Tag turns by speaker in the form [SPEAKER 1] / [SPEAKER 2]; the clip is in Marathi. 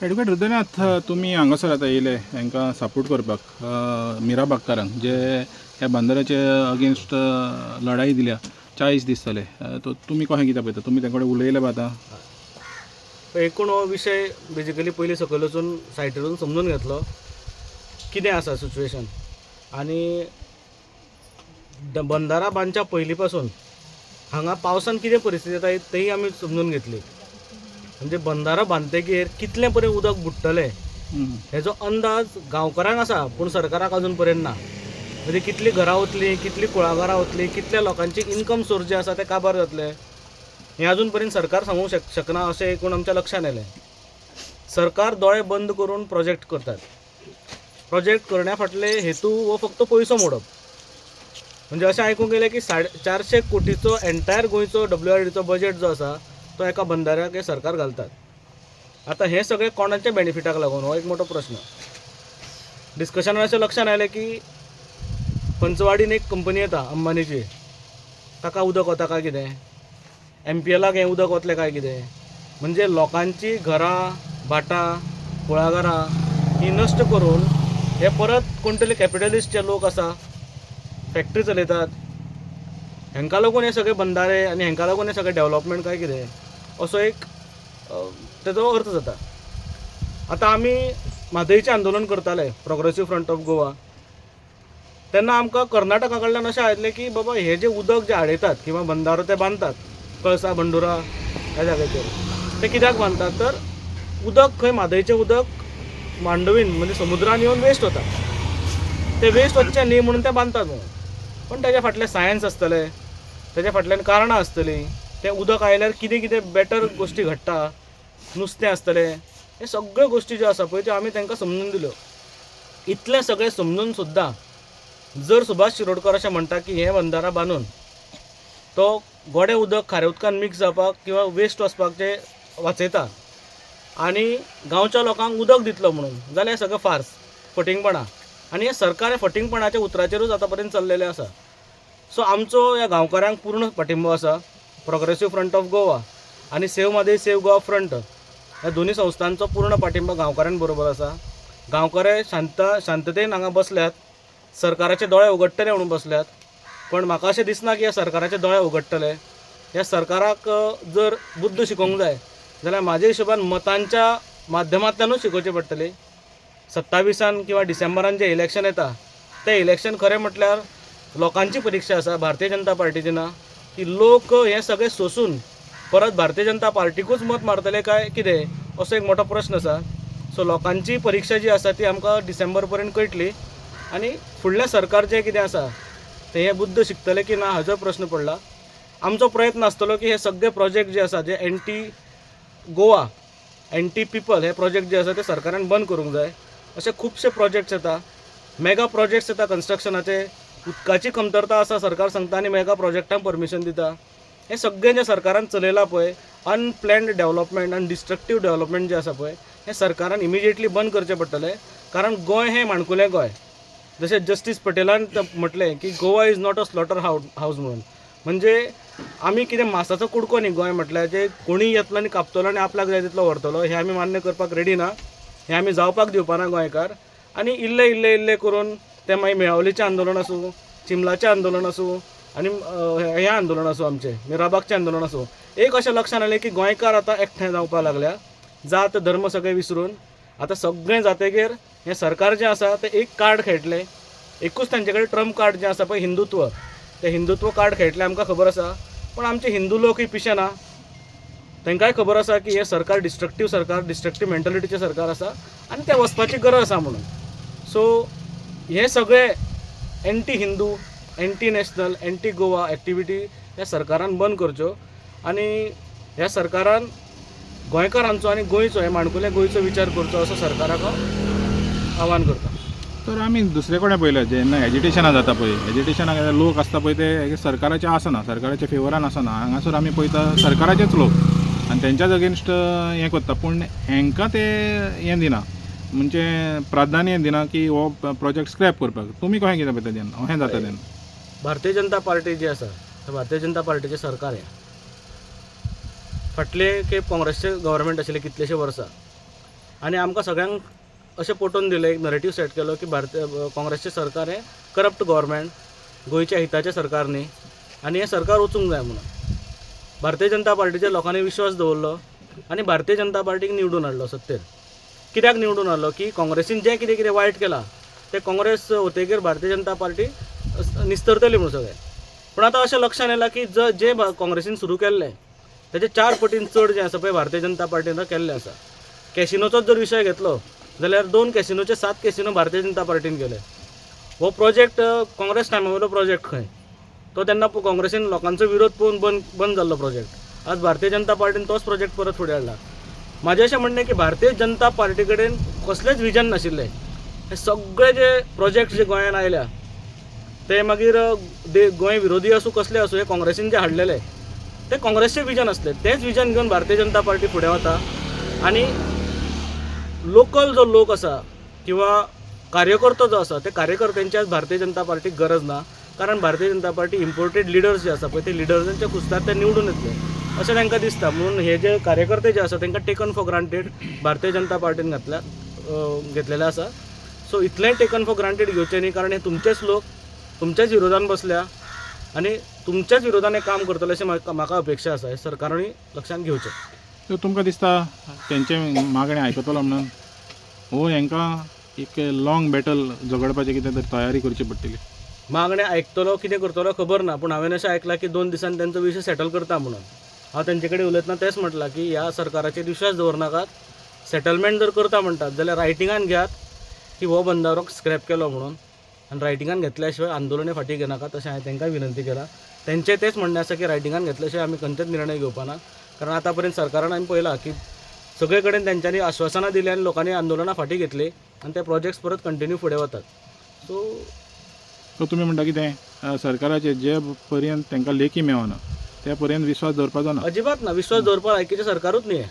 [SPEAKER 1] एडवोकेट हृदयनाथ, तुम्ही हांगासर आतां येयले हांकां सपोर्ट करपाक मिरा बागकारांक जे ह्या बंदराचे अगेन्स्ट लढाई दिल्या 40 दीस जाले. तो तुमी कशें कितें पळयता? तुमी तेंचे कडेन उलयले आतां?
[SPEAKER 2] एकूण हो विशय बेजिकली पयलीं सकयल वचून सायटीर वचून समजून घेतलो कितें आसा सिच्युएशन. आनी बंदारा बांदच्या पयलीं पासून हांगा पावसान कितें परिस्थिती येता तेय आमी समजून घेतली. म्हणजे बंदारो बांदतकीर कितलें पर्यंत उदक बुडटलें हेजो अंदाज गांवकारांक आसा, पूण सरकाराक अजून पर्यंत ना. म्हणजे कितलीं घरां वतलीं, कितलीं कुळागरां वतलीं, कितल्या लोकांची इन्कम सोर्स जे आसा ते काबार जातले हें अजून पर्यंत सरकार सांगूंक शकना अशें एकूण आमच्या लक्षांत येयलें. सरकार दोळे बंद करून प्रोजेक्ट करतात. प्रोजेक्ट करण्या फाटले हेतू हो फक्त पयसो मोडप. म्हणजे अशें आयकूंक येलें की 450 कोटीचो एंटायर गोंयचो WRDचो बजेट जो आसा तो एका बंदाऱ्याक हे सरकार घालतात. आतां हें सगळें कोणाच्या बेनिफिटाक लागून हो एक मोठो प्रश्न. डिस्कशनान अशें लक्षांत आयलें की पंचवाडीन एक कंपनी येता अंबानीची, ताका उदक वता काय कितें, MPLाक हें उदक वतलें काय कितें. म्हणजे लोकांची घरां, भाटां, कुळागरां ही नश्ट करून हे परत कोण तरी कॅपिटलिस्ट जे लोक आसा फॅक्टरी चलयतात, हांकां लागून हे सगळे बंदारे आनी हांकां लागून हे सगळे डेव्हलपमेंट काय कितें असो एक तेजो अर्थ जाता. आतां आमी म्हादईचें आंदोलन करताले प्रोग्रेसीव फ्रंट ऑफ गोवा, तेन्ना आमकां कर्नाटका कडल्यान अशें आयिल्लें की बाबा हे जे उदक जे आडयतात किंवा बंदारो ते बांदतात कळसा बंडोरा ह्या जाग्याचेर, ते कित्याक बांदतात तर उदक खंय म्हादईचें उदक मांडवीन म्हणजे समुद्रान येवन वेस्ट वता, ते वेस्ट वचचें न्ही म्हणून ते बांदतात म्हणून. पण तेज्या फाटलें सायन्स आसतलें, तेज्या फाटल्यान कारणां आसतलीं, तें उदक आयल्यार कितें कितें बेटर गोश्टी घडटा, नुस्तें आसतलें, हे सगळ्यो गोश्टी ज्यो आसा पळय त्यो आमी तांकां समजून दिल्यो. इतलें सगळें समजून सुद्दां जर सुभाष शिरोडकर अशें म्हणटा की हें बंदारा बांदून तो गोडें उदक खारें उदकान मिक्स जावपाक किंवा वेस्ट वचपाक वाचयता आनी गांवच्या लोकांक उदक दितलो म्हणून, जाल्यार हें सगळें फार्स, फटिंगपणां. आनी हें सरकार हे फटिंगपणाच्या उतराचेरूच आतां पर्यंत चल्लेलें आसा. सो आमचो ह्या गांवकारांक पूर्ण पाठिंबो आसा. प्रोग्रेसीव फ्रंट ऑफ गोवा आनी save Mhadei save Goa front ह्या दोनी संस्थांचो पूर्ण पाठिंबो गांवकारां बरोबर आसा. गांवकारे शांततेन हांगा बसल्यात, सरकाराचे दोळे उगडटले म्हणून बसल्यात. पण म्हाका अशें दिसना की ह्या सरकाराचे दोळे उगडटले. ह्या सरकाराक जर बुद्ध शिकोवंक जाय जाल्यार म्हाज्या हिशोबान मतांच्या माध्यमांतल्यानूच शिकोवचें पडटलें. 27 किंवा डिसेंबरान जें इलेक्शन येता तें इलेक्शन खरें म्हटल्यार लोकांची परीक्षा आसा, भारतीय जनता पार्टीची ना. की लोक हें सगळें सोंसून परत भारतीय जनता पार्टीकूच मत मारतले काय कितें असो एक मोठो प्रश्न आसा. सो लोकांची परीक्षा जी आसा ती आमकां डिसेंबर पर्यंत कळटली आनी फुडलें सरकार जें कितें आसा तें हें बुद्ध शिकतलें की ना हाजो प्रश्न पडला. आमचो प्रयत्न आसतलो की हे सगळे प्रोजेक्ट जे आसा जे एंटी गोवा, एंटी पीपल हे प्रोजेक्ट जे आसा ते सरकारान बंद करूंक जाय. अशे खुबशे प्रोजेक्ट्स येता, मेगा प्रोजेक्ट्स येता कन्स्ट्रक्शनाचे, उदकाची कमतरता आसा सरकार सांगता आनी मेगा प्रोजेक्टांक परमिशन दिता. हे सगळें जें सरकारान चलयलां पळय अनप्लॅन्ड डेव्हलपमेंट आनी डिस्ट्रक्टीव डेव्हलपमेंट जें आसा पळय हें सरकारान इमिजिएटली बंद करचें पडटलें. कारण गोंय हें माणकुलें गोंय. जशें जस्टीस पटेलान म्हटलें की Goa is not a slaughter house म्हणून. म्हणजे आमी कितें मासाचो कुडको न्ही गोंय म्हटल्यार जे कोणीय येतलो आनी कापतलो आनी आपल्याक जाय तितलो व्हरतलो, हें आमी मान्य करपाक रेडी ना, हें आमी जावपाक दिवपाना गोंयकार. आनी इल्लें इल्लें इल्लें करून तें मागीर मेळावलेचें आंदोलन आसूं, चिमलाचें आंदोलन आसूं आनी हें आंदोलन आसूं आमचें मिराबागचें आंदोलन आसूं, एक अशें लक्षांत आयलें की गोंयकार आतां एकठांय जावपाक लागल्या, जात धर्म सगळें विसरून. आतां सगळें जातकीर हें सरकार जें आसा तें एक कार्ड खेळटलें. एकूच तांचे कडेन ट्रम्प कार्ड जें आसा पळय हिंदुत्व, तें हिंदुत्व कार्ड खेळटलें आमकां खबर आसा. पण आमचे हिंदू लोकूय पिशे ना. तांकांय खबर आसा की हें सरकार डिस्ट्रक्टीव मेंटलिटीचें सरकार आसा आनी तें वचपाची गरज आसा म्हणून. सो हे सगळे anti Hindu, anti national, anti Goa activity ह्या सरकारान बंद करच्यो आनी ह्या सरकारान गोंयकारांचो आनी गोंयचो हे माणकुले गोंयचो विचार करचो असो सरकाराक हांव आव्हान करता.
[SPEAKER 1] तर आमी दुसरे कडेन पळयलें जेन्ना एजिटेशनां जाता पळय, एजिटेशनाक लोक आसता पळय ते सरकाराचे आसना, सरकाराच्या फेवरान आसना. हांगासर आमी पळयता सरकाराचेच लोक आनी तेंच्याच अगेन्स्ट हें करता. पूण हांकां ते हें दिना, म्हणजे प्राधान्य दिना की हो प्रोजेक्ट स्क्रॅप करपाक. तुमी कशें कितें पळयता तेन्ना अशें जाता तेन्ना?
[SPEAKER 2] भारतीय जनता पार्टी जी आसा ते भारतीय जनता पार्टीचें सरकार हें फाटले खेप काँग्रेसचें गव्हर्मेंट आशिल्लें कितलेशे वर्सां. आनी आमकां सगळ्यांक अशें पटोवन दिलें, एक नरेटीव सेट केलो की काँग्रेसचें सरकार हें करप्ट गव्हर्मेंट, गोंयच्या हिताचें सरकार न्ही, आनी हें सरकार वचूंक जाय म्हणून भारतीय जनता पार्टीचेर लोकांनी विश्वास दवरलो आनी भारतीय जनता पार्टीक निवडून हाडलो सत्तेर. कित्याक निवडून हाडलो की काँग्रेसीन जें कितें कितें वायट केलां तें काँग्रेस वतकीर भारतीय जनता पार्टी निस्तरतली म्हणून सगळें. पूण आतां अशें लक्षान येयलां की जें काँग्रेसीन सुरू केल्लें तेचे 4 पटीन चड जें आसा पळय भारतीय जनता पार्टीन केल्लें आसा. कॅसिनोचोच जर विशय घेतलो जाल्यार 2 कॅसिनोचे 7 कॅसिनो भारतीय जनता पार्टीन केले. हो प्रोजेक्ट काँग्रेस टायमा वयलो प्रोजेक्ट खंय तो तेन्ना काँग्रेसीन लोकांचो विरोध पळोवन बंद जाल्लो प्रोजेक्ट. आज भारतीय जनता पार्टीन तोच प्रोजेक्ट परत फुडें हाडला. म्हाजें अशें म्हणणें की भारतीय जनता पार्टी कडेन कसलेंच विजन नाशिल्लें. हे सगळे जे प्रोजेक्ट जे गोंयांत आयल्या ते मागीर गोंय विरोधी आसूं कसले आसूं, हे काँग्रेसीन जे हाडलेले ते काँग्रेसचें विजन आसलें. तेंच विजन घेवन भारतीय जनता पार्टी फुडें वता आनी लोकल जो लोक आसा किंवा कार्यकर्तो जो आसा ते कार्यकर्त्यांची आज भारतीय जनता पार्टीक गरज ना. कारण Bharatiya Janata party imported leaders जे आसा पळय ते लिडर्सांच्या कुस्तार ते निवडून येतले अशें तांकां दिसता. म्हणून हे जे कार्यकर्ते जे आसा तांकां taken for granted Bharatiya Janata पार्टीन घेतलेले आसा. सो इतलेंय टेकन फॉर ग्रांटेड घेवचें न्ही, कारण हे तुमचेच लोक तुमच्याच विरोधान बसल्या आनी तुमच्याच विरोधान हे काम करतले अशें म्हाका अपेक्षा आसा. हे सरकारांनी लक्षांत घेवचें.
[SPEAKER 1] सो तुमकां दिसता तेंचे मागणें आयकतलो म्हणून हो हांकां एक लाँग बॅटल झगडपाची कितें तरी तयारी करची पडटली?
[SPEAKER 2] मागणें आयकतलो कितें करतलो खबर ना, पूण हांवें अशें आयकलां की 2 दिसांनी तेंचो विशय सेटल करता म्हणून. हांव तेंचे कडेन उलयतना तेंच म्हटलां की ह्या सरकाराचेर विश्वास दवरनाकात. सेटलमेंट जर करता म्हणटात जाल्यार रायटिंगान घेयात की हो बंदारो स्क्रॅप केलो म्हणून, आनी रायटिंगान घेतल्या शिवाय आंदोलने फाटीं घेनाकात अशें हांवें तांकां विनंती केला. तेंचें तेच म्हणणें आसा की रायटिंगान घेतल्या शिवाय आमी खंयचेच निर्णय घेवपाना. कारण आतां पर्यंत सरकारान आमी पळयलां की सगळे कडेन तेंच्यांनी आश्वासनां दिलीं आनी लोकांनी आंदोलनां फाटीं घेतली आनी ते प्रोजेक्ट्स परत कंटिन्यू फुडें वतात.
[SPEAKER 1] सो तुमी म्हणटा कितें सरकाराचे जे पर्यंत तांकां लेखी मेळना त्या पर्यंत विश्वास दवरपाचो ना?
[SPEAKER 2] अजिबात ना. विश्वास दवरपा लायकीचें सरकारूच न्ही हें.